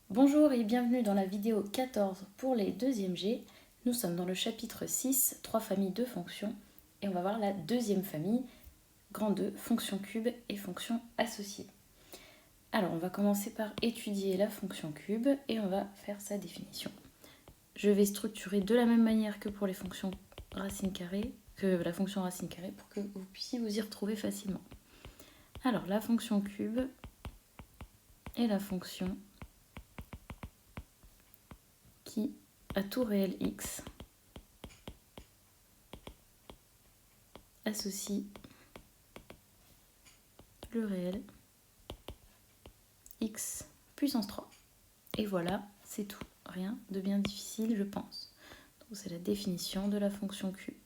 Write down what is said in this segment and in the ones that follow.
Bonjour et bienvenue dans la vidéo 14 pour les 2e G. Nous sommes dans le chapitre 6, 3 familles de fonctions, et on va voir la deuxième famille, grand 2, fonctions cubes et fonctions associées. Alors on va commencer par étudier la fonction cube et on va faire sa définition. Je vais structurer de la même manière que pour les fonctions racine carrée, que la fonction racine carrée, pour que vous puissiez vous y retrouver facilement. Alors la fonction cube est la fonction qui, à tout réel x, associe le réel x puissance 3. Et voilà, c'est tout. Rien de bien difficile, je pense. Donc c'est la définition de la fonction cube.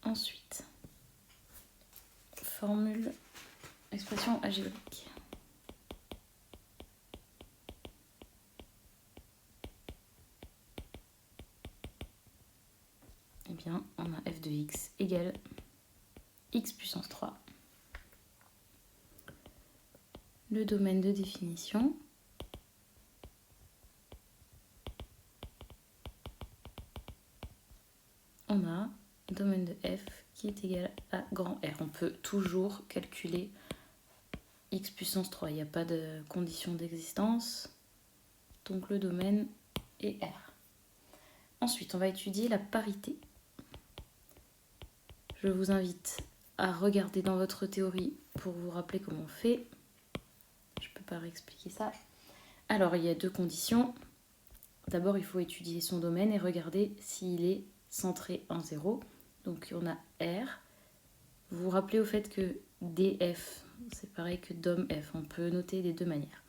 Ensuite, formule, expression algébrique. Eh bien, on a f de x égale x puissance 3. Le domaine de définition, on a domaine de f qui est égal à grand R. On peut toujours calculer x puissance 3. Il n'y a pas de condition d'existence. Donc le domaine est R. Ensuite, on va étudier la parité. Je vous invite à regarder dans votre théorie pour vous rappeler comment on fait. Je ne peux pas réexpliquer ça. Alors, il y a deux conditions. D'abord, il faut étudier son domaine et regarder s'il est centré en 0. Donc, on a R. Vous vous rappelez au fait que df, c'est pareil que dom_f. On peut noter des deux manières.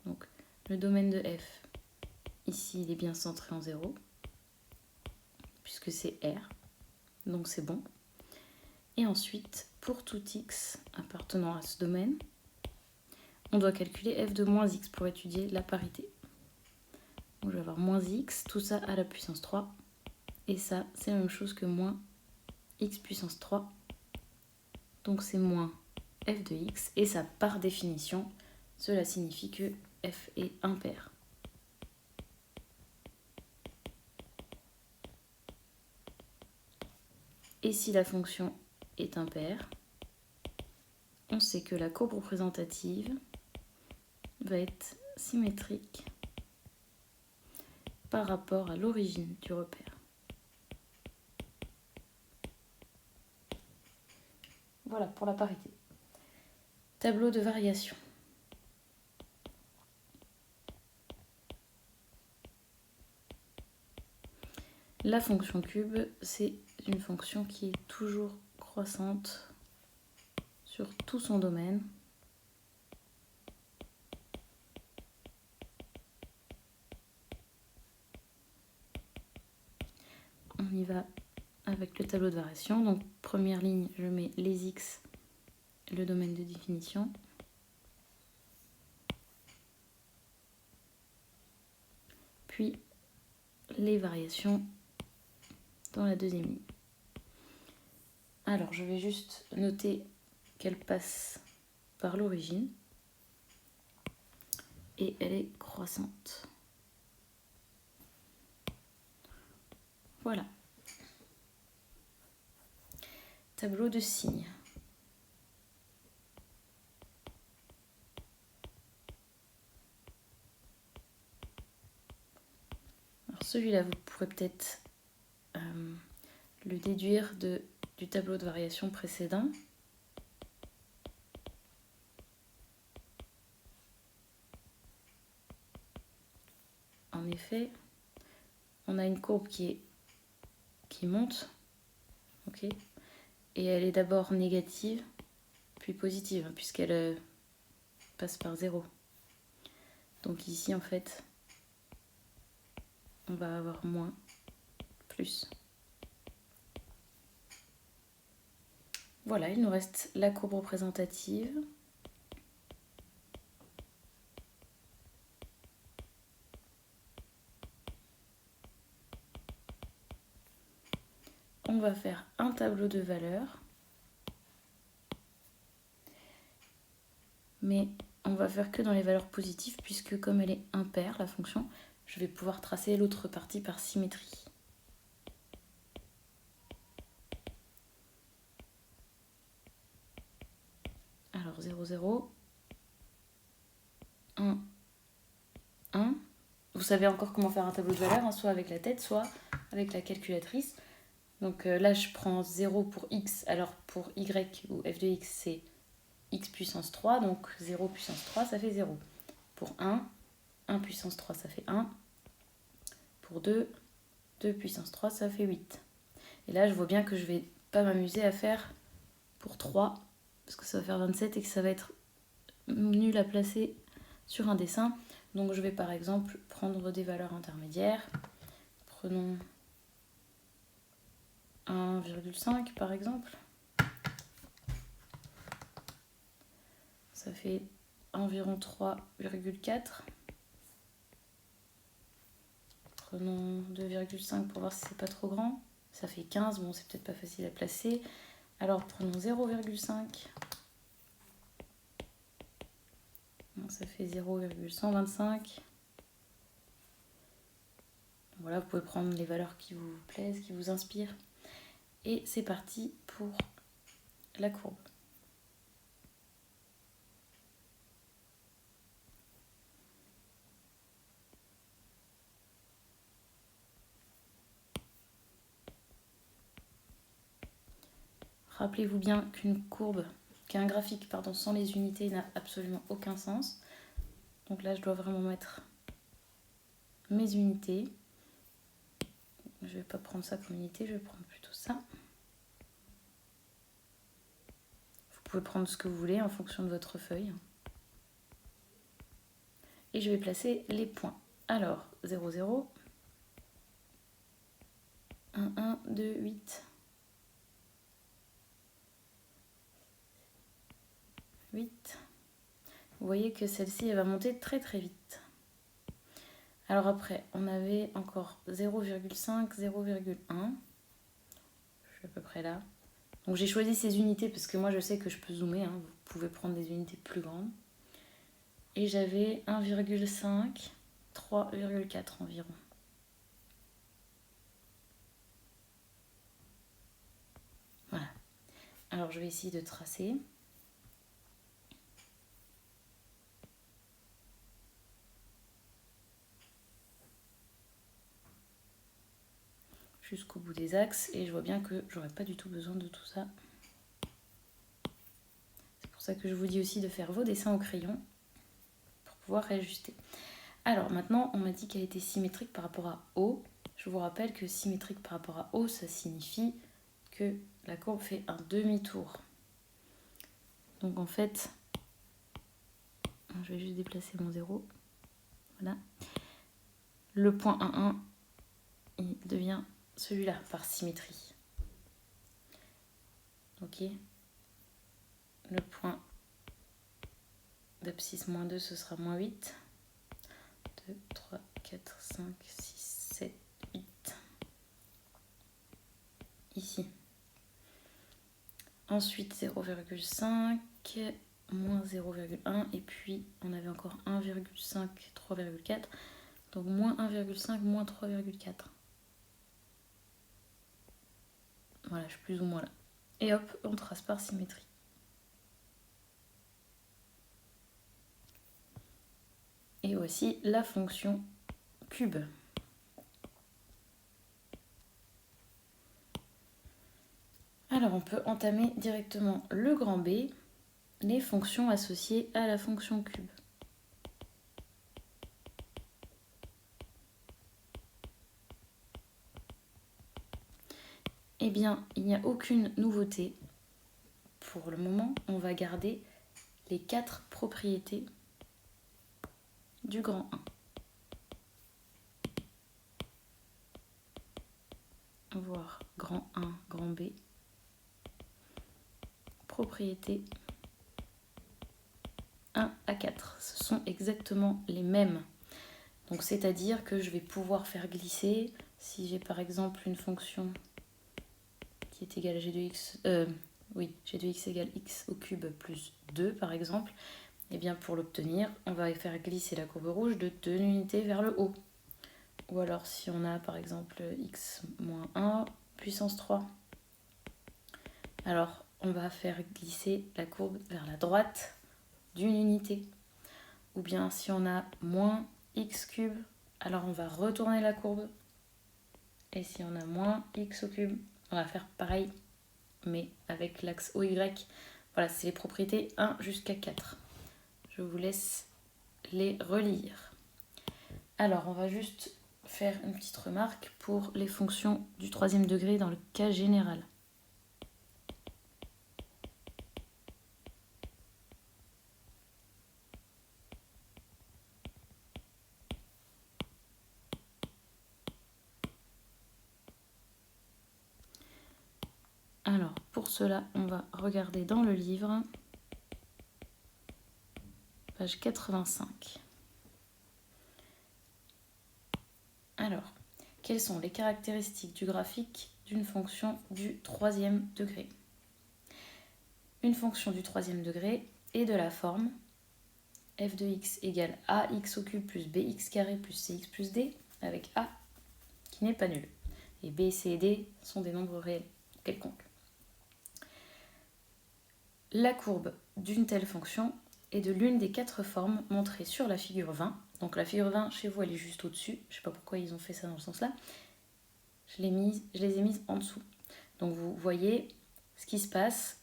Donc, le domaine de f, ici, il est bien centré en 0, puisque c'est R. Donc, c'est bon. Et ensuite, pour tout x appartenant à ce domaine, on doit calculer f de moins x pour étudier la parité. Donc je vais avoir moins x, tout ça à la puissance 3. Et ça, c'est la même chose que moins x puissance 3. Donc c'est moins f de x. Et ça, par définition, cela signifie que f est impair. Et si la fonction est impaire, on sait que la courbe représentative va être symétrique par rapport à l'origine du repère. Voilà pour la parité. Tableau de variation. La fonction cube, c'est une fonction qui est toujours croissante sur tout son domaine. On y va avec le tableau de variation. Donc, première ligne, je mets les x, le domaine de définition. Puis, les variations dans la deuxième ligne. Alors, je vais juste noter qu'elle passe par l'origine. Et elle est croissante. Voilà. Tableau de signes. Alors celui-là, vous pourrez peut-être le déduire du tableau de variation précédent. En effet, on a une courbe qui monte, ok, et elle est d'abord négative, puis positive, puisqu'elle passe par 0. Donc ici, en fait, on va avoir moins, plus. Voilà, il nous reste la courbe représentative. On va faire un tableau de valeurs. mais on va faire que dans les valeurs positives, puisque comme elle est impaire, la fonction, je vais pouvoir tracer l'autre partie par symétrie. Alors 0, 0, 1, 1. Vous savez encore comment faire un tableau de valeurs, hein, soit avec la tête, soit avec la calculatrice. Donc là, je prends 0 pour x, alors pour y ou f de x, c'est x puissance 3, donc 0 puissance 3, ça fait 0. Pour 1 puissance 3, ça fait 1. Pour 2 puissance 3, ça fait 8. Et là, je vois bien que je vais pas m'amuser à faire pour 3, parce que ça va faire 27 et que ça va être nul à placer sur un dessin. Donc je vais par exemple prendre des valeurs intermédiaires. Prenons 1,5 par exemple. Ça fait environ 3,4. Prenons 2,5 pour voir si c'est pas trop grand. Ça fait 15, bon c'est peut-être pas facile à placer. Alors prenons 0,5. Ça fait 0,125. Voilà, vous pouvez prendre les valeurs qui vous plaisent, qui vous inspirent. Et c'est parti pour la courbe. Rappelez-vous bien qu'un graphique sans les unités n'a absolument aucun sens. Donc là, je dois vraiment mettre mes unités. Je ne vais pas prendre ça comme unité, je vais prendre plutôt ça. Vous pouvez prendre ce que vous voulez en fonction de votre feuille. Et je vais placer les points. Alors, 0, 0, 1, 1, 2, 8. 8. Vous voyez que celle-ci, elle va monter très très vite. Alors après, on avait encore 0,5, 0,1. Je suis à peu près là. Donc j'ai choisi ces unités parce que moi je sais que je peux zoomer. Hein. Vous pouvez prendre des unités plus grandes. Et j'avais 1,5, 3,4 environ. Voilà. Alors je vais essayer de tracer. Jusqu'au bout des axes et je vois bien que j'aurais pas du tout besoin de tout ça. C'est pour ça que je vous dis aussi de faire vos dessins au crayon pour pouvoir réajuster. Alors maintenant, on m'a dit qu'elle était symétrique par rapport à O. Je vous rappelle que symétrique par rapport à O, ça signifie que la courbe fait un demi-tour. Donc en fait, je vais juste déplacer mon 0. Voilà. Le point 1, 1, il devient celui-là par symétrie. Ok. Le point d'abscisse moins 2, ce sera moins 8. 2, 3, 4, 5, 6, 7, 8. Ici. Ensuite 0,5, moins 0,1 et puis on avait encore 1,5, 3,4. Donc moins 1,5, moins 3,4. Voilà, je suis plus ou moins là. Et hop, on trace par symétrie. Et voici la fonction cube. Alors on peut entamer directement le grand B, les fonctions associées à la fonction cube. Eh bien, il n'y a aucune nouveauté. Pour le moment, on va garder les 4 propriétés du grand 1. Voir grand 1, grand B. Propriété 1 à 4. Ce sont exactement les mêmes. Donc c'est-à-dire que je vais pouvoir faire glisser, si j'ai par exemple une fonction qui est égale à g de x, g de x égale x au cube plus 2 par exemple, Et bien pour l'obtenir, on va faire glisser la courbe rouge de 2 unités vers le haut. Ou alors si on a par exemple x moins 1 puissance 3. Alors on va faire glisser la courbe vers la droite d'une unité. Ou bien si on a moins x cube, alors on va retourner la courbe. Et si on a moins x au cube, on va faire pareil, mais avec l'axe OY. Voilà, c'est les propriétés 1 jusqu'à 4. Je vous laisse les relire. Alors, on va juste faire une petite remarque pour les fonctions du 3e degré dans le cas général. Alors, pour cela, on va regarder dans le livre, page 85. Alors, quelles sont les caractéristiques du graphique d'une fonction du 3e degré? Une fonction du 3e degré est de la forme f de x égale ax au cube plus bx carré plus cx plus d, avec a qui n'est pas nul. Et b, c et d sont des nombres réels quelconques. La courbe d'une telle fonction est de l'une des 4 formes montrées sur la figure 20. Donc la figure 20, chez vous, elle est juste au-dessus. Je ne sais pas pourquoi ils ont fait ça dans le sens-là. Je les ai mises en dessous. Donc vous voyez ce qui se passe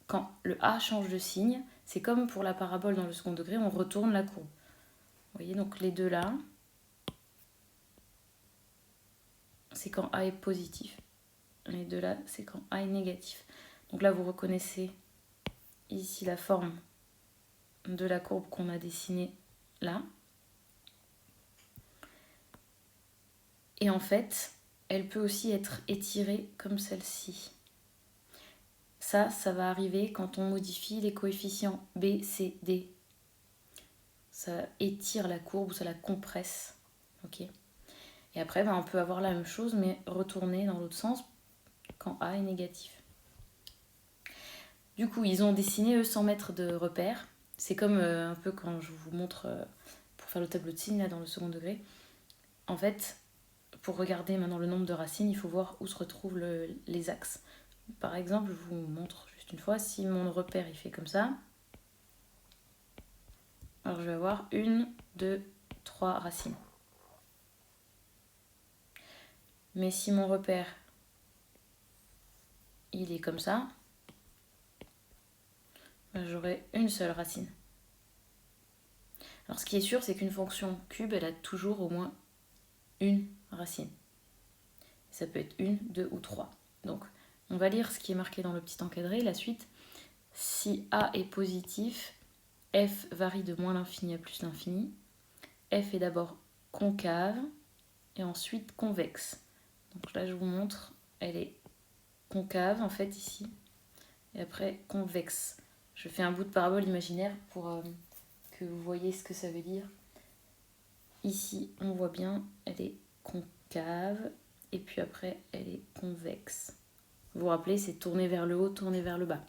quand le a change de signe. C'est comme pour la parabole dans le second degré, on retourne la courbe. Vous voyez, donc les deux là, c'est quand a est positif. Les deux là, c'est quand a est négatif. Donc là, vous reconnaissez ici la forme de la courbe qu'on a dessinée là. Et en fait, elle peut aussi être étirée comme celle-ci. Ça va arriver quand on modifie les coefficients B, C, D. Ça étire la courbe ou ça la compresse. Okay. Et après, on peut avoir la même chose, mais retourner dans l'autre sens quand A est négatif. Du coup, ils ont dessiné, eux, sans mettre de repères. C'est comme un peu quand je vous montre pour faire le tableau de signes là, dans le second degré. En fait, pour regarder maintenant le nombre de racines, il faut voir où se retrouvent les axes. Par exemple, je vous montre juste une fois, si mon repère il fait comme ça, alors je vais avoir 1, 2, 3 racines. Mais si mon repère il est comme ça, j'aurai une seule racine. Alors ce qui est sûr, c'est qu'une fonction cube, elle a toujours au moins une racine. Ça peut être 1, 2 ou 3. Donc on va lire ce qui est marqué dans le petit encadré, la suite. Si A est positif, f varie de moins l'infini à plus l'infini. F est d'abord concave et ensuite convexe. Donc là, je vous montre, elle est concave en fait ici, et après convexe. Je fais un bout de parabole imaginaire pour que vous voyez ce que ça veut dire. Ici, on voit bien, elle est concave, et puis après, elle est convexe. Vous vous rappelez, c'est tourner vers le haut, tourner vers le bas.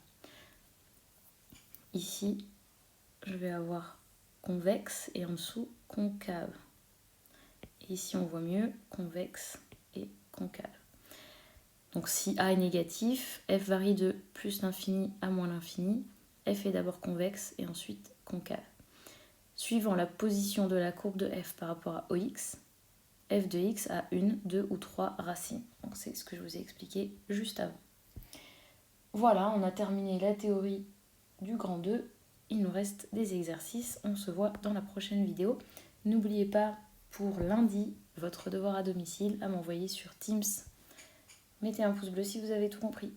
Ici, je vais avoir convexe et en dessous, concave. Et ici, on voit mieux, convexe et concave. Donc si A est négatif, f varie de plus l'infini à moins l'infini. F est d'abord convexe et ensuite concave. Suivant la position de la courbe de f par rapport à OX, f de x a 1, 2 ou 3 racines. Donc c'est ce que je vous ai expliqué juste avant. Voilà, on a terminé la théorie du grand 2. Il nous reste des exercices. On se voit dans la prochaine vidéo. N'oubliez pas, pour lundi, votre devoir à domicile à m'envoyer sur Teams. Mettez un pouce bleu si vous avez tout compris.